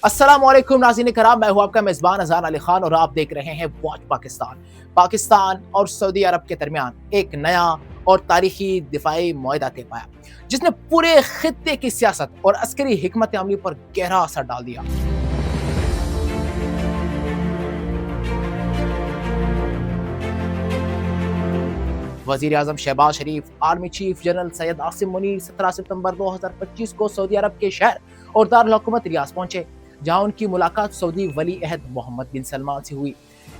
अस्सलाम वालेकुम नाज़रीन कराम, मैं हूं आपका मेज़बान अज़ान अली खान और आप देख रहे हैं वॉच पाकिस्तान। पाकिस्तान और सऊदी अरब के दरमियान एक नया और तारीखी दिफाई मुआहदा तय पाया, जिसने पूरे खित्ते की सियासत और अस्करी हिकमत अमली पर गहरा असर डाल दिया। वज़ीर आज़म Shehbaz Sharif, army chief general Syed Asim Munir 17 सितंबर 2025 को सऊदी अरब के शहर और दारुल हुकूमत रियाद पहुंचे, जहां उनकी मुलाकात सऊदी वली अहद मोहम्मद बिन सलमान से हुई।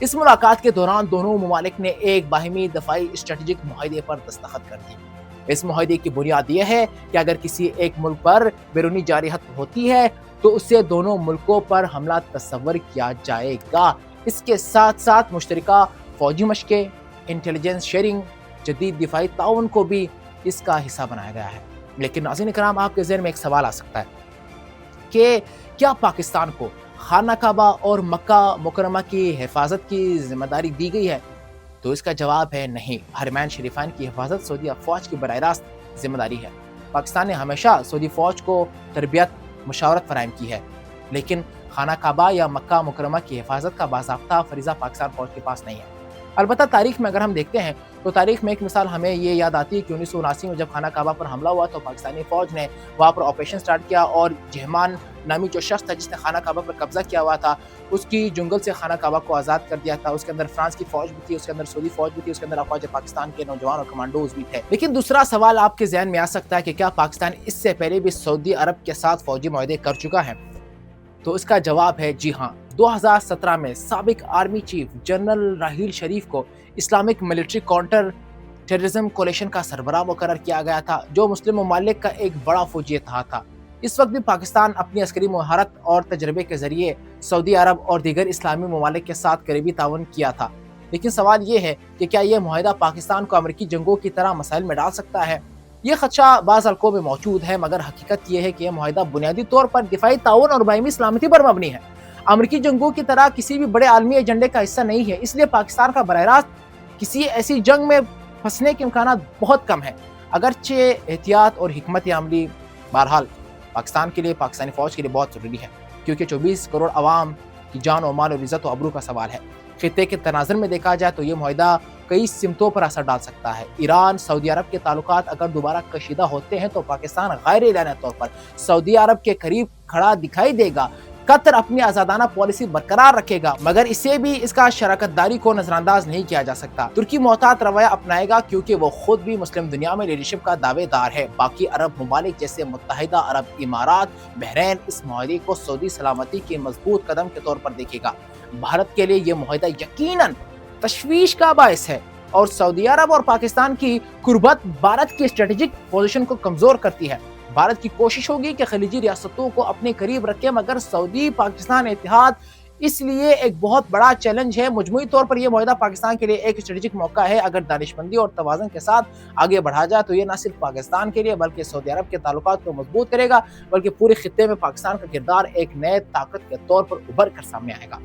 इस मुलाकात के दौरान दोनों ममालिक ने एक बाहिमी दफाई स्ट्रेटेजिक मुआहदे पर दस्तखत कर दिए। इस मुआहदे की बुनियाद यह है कि अगर किसी एक मुल्क पर बैरूनी जारियत होती है तो उससे दोनों मुल्कों पर हमला तस्वर किया जाएगा। इसके साथ साथ मुश्तरका फौजी मशकें, इंटेलिजेंस शेयरिंग, जदीद दिफाई ताउन को भी इसका हिस्सा बनाया गया है। लेकिन नाज़रीन कराम, आपके ज़हन में एक सवाल आ सकता है कि क्या पाकिस्तान को खाना काबा और मक्का मुकरमा की हिफाजत की जिम्मेदारी दी गई है? तो इसका जवाब है नहीं। हरमैन शरीफान की हिफाजत सऊदी फ़ौज की बराह रास्त जिम्मेदारी है। पाकिस्तान ने हमेशा सऊदी फ़ौज को तरबियत मशावरत फराहम की है, लेकिन खाना काबा या मक्का मुकरमा की हिफाजत का बाज़ाब्ता फरीज़ा पाकिस्तान फ़ौज के पास नहीं है। अलबत्ता तारीख में अगर हम देखते हैं तो तारीख में एक मिसाल हमें ये याद आती है कि 1979 में जब खाना काबा पर हमला हुआ तो पाकिस्तानी फ़ौज ने वहाँ पर ऑपरेशन स्टार्ट किया और जहमान नामी जो शख्स था जिसने खाना काबा पर कब्जा किया हुआ था, उसकी जंगल से खाना काबा को आज़ाद कर दिया था। उसके अंदर फ्रांस की फ़ौज भी थी, उसके अंदर सऊदी फ़ौज भी थी, उसके अंदर अफ़वाज पाकिस्तान के नौजवान और कमांडोज भी थे। लेकिन दूसरा सवाल आपके जहन में आ सकता है कि क्या पाकिस्तान इससे पहले भी सऊदी अरब के साथ फ़ौजी मुआहदे कर चुका है? तो इसका जवाब है जी हाँ। 2017 में साबिक आर्मी चीफ जनरल राहील शरीफ को इस्लामिक मिलिट्री काउंटर टेररिज्म कोalition का सरबराह मुकर्रर किया गया था, जो मुस्लिम ममालिक का एक बड़ा फौजी इत्तेहाद था। इस वक्त भी पाकिस्तान अपनी अस्करी महारत और तजर्बे के जरिए सऊदी अरब और दीगर इस्लामी ममालिक के साथ करीबी ताउन किया था। लेकिन सवाल ये है कि क्या यह मुआहदा पाकिस्तान को अमरीकी जंगों की तरह मसाइल में डाल सकता है? ये खदशा बाज़ हल्कों में मौजूद है, मगर हकीकत यह है कि यह मुआहदा बुनियादी तौर पर दिफाई ताउन और बाहिमी सलामती पर मबनी है। अमरीकी जंगों की तरह किसी भी बड़े आलमी एजेंडे का हिस्सा नहीं है, इसलिए पाकिस्तान का बराह रास्त किसी ऐसी जंग में फंसने के इम्कानात बहुत कम है। अगरचे एहतियात और हिकमत अमली बहरहाल पाकिस्तान के लिए, पाकिस्तानी फ़ौज के लिए बहुत ज़रूरी है, क्योंकि 24 करोड़ आवाम की जान और माल और इज़्ज़त और आबरू का सवाल है। खित्ते के तनाज़ुर में देखा जाए तो ये मुआहदा कई सिमतों पर असर डाल सकता है। ईरान सऊदी अरब के ताल्लुकात अगर दोबारा कशीदा होते हैं तो पाकिस्तान गैर एलानी तौर पर सऊदी अरब के करीब खड़ा दिखाई देगा। कतर अपनी आज़ादाना पॉलिसी बरकरार रखेगा, मगर इसे भी इसका शराकतदारी को नजरअंदाज नहीं किया जा सकता। तुर्की मोहतात रवैया अपनाएगा क्योंकि वो खुद भी मुस्लिम दुनिया में लीडरशिप का दावेदार है। बाकी अरब ममालिक जैसे मुत्तहिदा अरब इमारात, बहरीन इस मुआहदे को सऊदी सलामती के मजबूत कदम के तौर पर देखेगा। भारत के लिए यह मुआहदा यकीनन तशवीश का बायस है और सऊदी अरब और पाकिस्तान की कुर्बत भारत की स्ट्रेटेजिक पोजीशन को कमजोर करती है। भारत की कोशिश होगी कि खलीजी रियासतों को अपने करीब रखे, मगर सऊदी पाकिस्तान इत्तेहाद इसलिए एक बहुत बड़ा चैलेंज है। मजमूई तौर पर यह मुआहदा पाकिस्तान के लिए एक स्ट्रेटेजिक मौका है। अगर दानिशमंदी और तवाज़ुन के साथ आगे बढ़ा जाए तो यह न सिर्फ पाकिस्तान के लिए बल्कि सऊदी अरब के ताल्लुकात को मजबूत करेगा, बल्कि पूरे खित्ते में पाकिस्तान का किरदार एक नए ताकत के तौर पर उभर कर सामने आएगा।